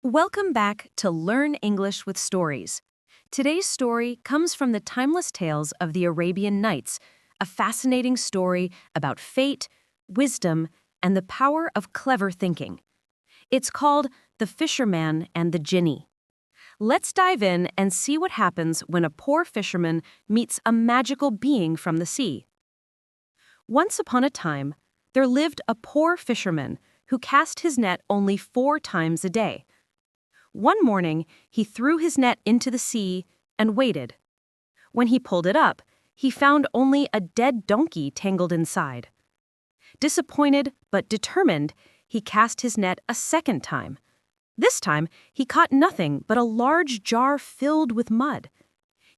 Welcome back to Learn English with Stories. Today's story comes from the timeless tales of the Arabian Nights, a fascinating story about fate, wisdom, and the power of clever thinking. It's called The Fisherman and the Jinni. Let's dive in and see what happens when a poor fisherman meets a magical being from the sea. Once upon a time, there lived a poor fisherman who cast his net only 4 times a day. One morning, he threw his net into the sea and waited. When he pulled it up, he found only a dead donkey tangled inside. Disappointed but determined, he cast his net a second time. This time, he caught nothing but a large jar filled with mud.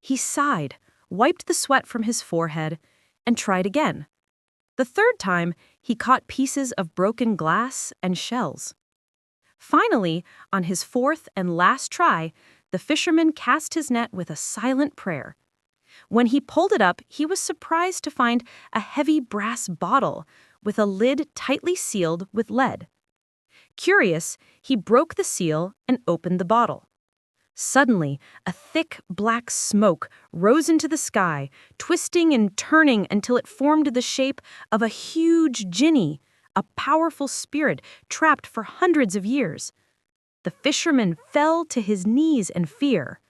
He sighed, wiped the sweat from his forehead, and tried again. The third time, he caught pieces of broken glass and shells. Finally, on his 4th and last try, the fisherman cast his net with a silent prayer. When he pulled it up, he was surprised to find a heavy brass bottle with a lid tightly sealed with lead. Curious, he broke the seal and opened the bottle. Suddenly, a thick black smoke rose into the sky, twisting and turning until it formed the shape of a huge Jinni, a powerful spirit trapped for hundreds of years. The fisherman fell to his knees in fear.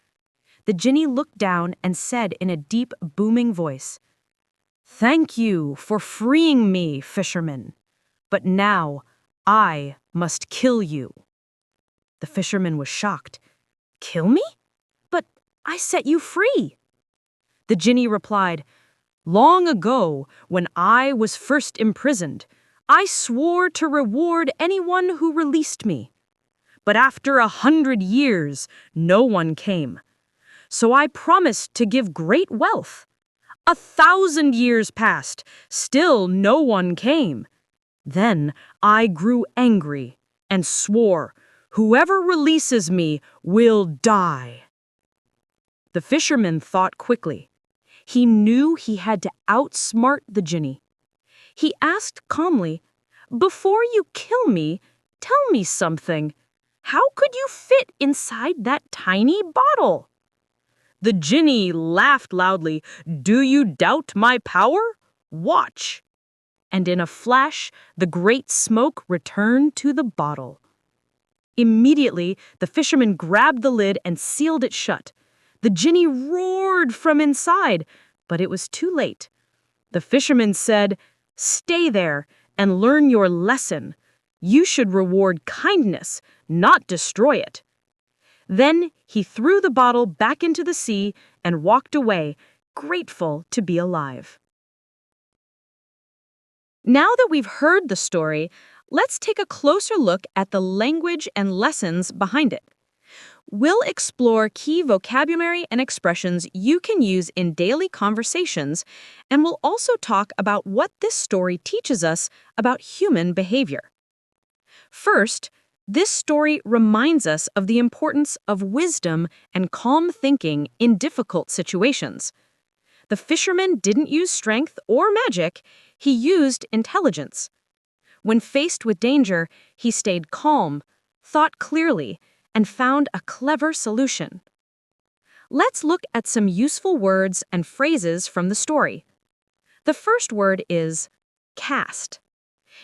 The Jinni looked down and said in a deep, booming voice, "Thank you for freeing me, fisherman. But now I must kill you." The fisherman was shocked. "Kill me? But I set you free." The Jinni replied, "Long ago, when I was first imprisoned, I swore to reward anyone who released me. But after 100 years, no one came. So I promised to give great wealth. 1,000 years passed, still no one came. Then I grew angry and swore, whoever releases me will die." The fisherman thought quickly. He knew he had to outsmart the Jinni. He asked calmly, "Before you kill me, tell me something. How could you fit inside that tiny bottle?" The Jinni laughed loudly. "Do you doubt my power? Watch." And in a flash, the great smoke returned to the bottle. Immediately, the fisherman grabbed the lid and sealed it shut. The Jinni roared from inside, but it was too late. The fisherman said, "Stay there and learn your lesson. You should reward kindness, not destroy it." Then he threw the bottle back into the sea and walked away, grateful to be alive. Now that we've heard the story, let's take a closer look at the language and lessons behind it. We'll explore key vocabulary and expressions you can use in daily conversations, and we'll also talk about what this story teaches us about human behavior. First, this story reminds us of the importance of wisdom and calm thinking in difficult situations. The fisherman didn't use strength or magic, he used intelligence. When faced with danger, he stayed calm, thought clearly, and found a clever solution. Let's look at some useful words and phrases from the story. The first word is cast.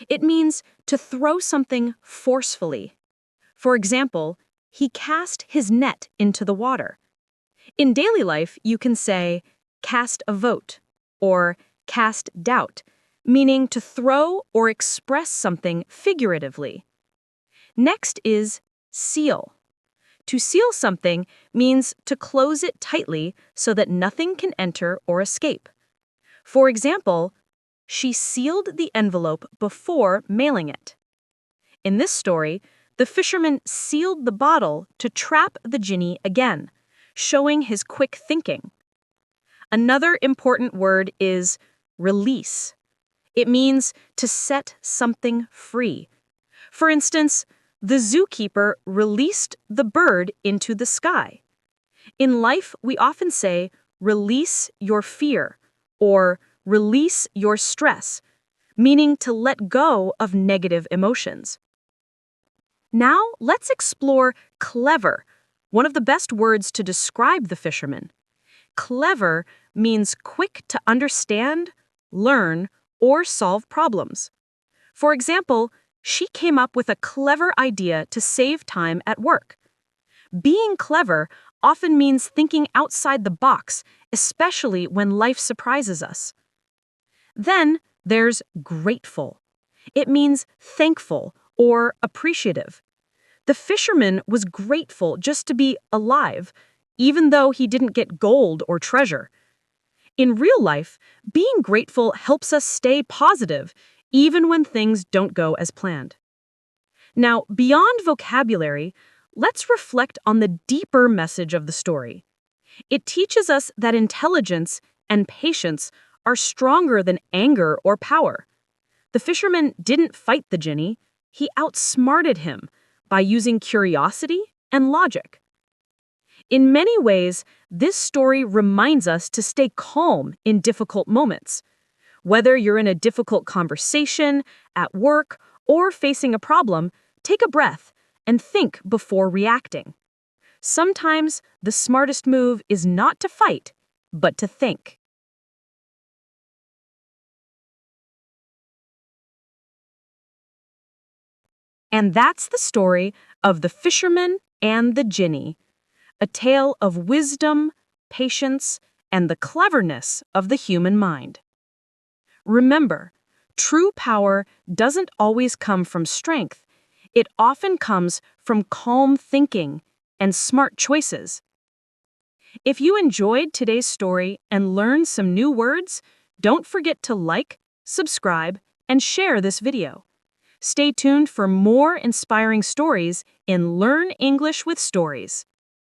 It means to throw something forcefully. For example, he cast his net into the water. In daily life, you can say, cast a vote, or cast doubt, meaning to throw or express something figuratively. Next is seal. To seal something means to close it tightly so that nothing can enter or escape. For example, she sealed the envelope before mailing it. In this story, the fisherman sealed the bottle to trap the Jinni again, showing his quick thinking. Another important word is release. It means to set something free. For instance, the zookeeper released the bird into the sky. In life, we often say, release your fear, or release your stress, meaning to let go of negative emotions. Now, let's explore clever, one of the best words to describe the fisherman. Clever means quick to understand, learn, or solve problems. For example, she came up with a clever idea to save time at work. Being clever often means thinking outside the box, especially when life surprises us. Then there's grateful. It means thankful or appreciative. The fisherman was grateful just to be alive, even though he didn't get gold or treasure. In real life, being grateful helps us stay positive, even when things don't go as planned. Now, beyond vocabulary, let's reflect on the deeper message of the story. It teaches us that intelligence and patience are stronger than anger or power. The fisherman didn't fight the Jinni, he outsmarted him by using curiosity and logic. In many ways, this story reminds us to stay calm in difficult moments. Whether you're in a difficult conversation, at work, or facing a problem, take a breath and think before reacting. Sometimes the smartest move is not to fight, but to think. And that's the story of the fisherman and the Jinni, a tale of wisdom, patience, and the cleverness of the human mind. Remember, true power doesn't always come from strength. It often comes from calm thinking and smart choices. If you enjoyed today's story and learned some new words, don't forget to like, subscribe, and share this video. Stay tuned for more inspiring stories in Learn English with Stories.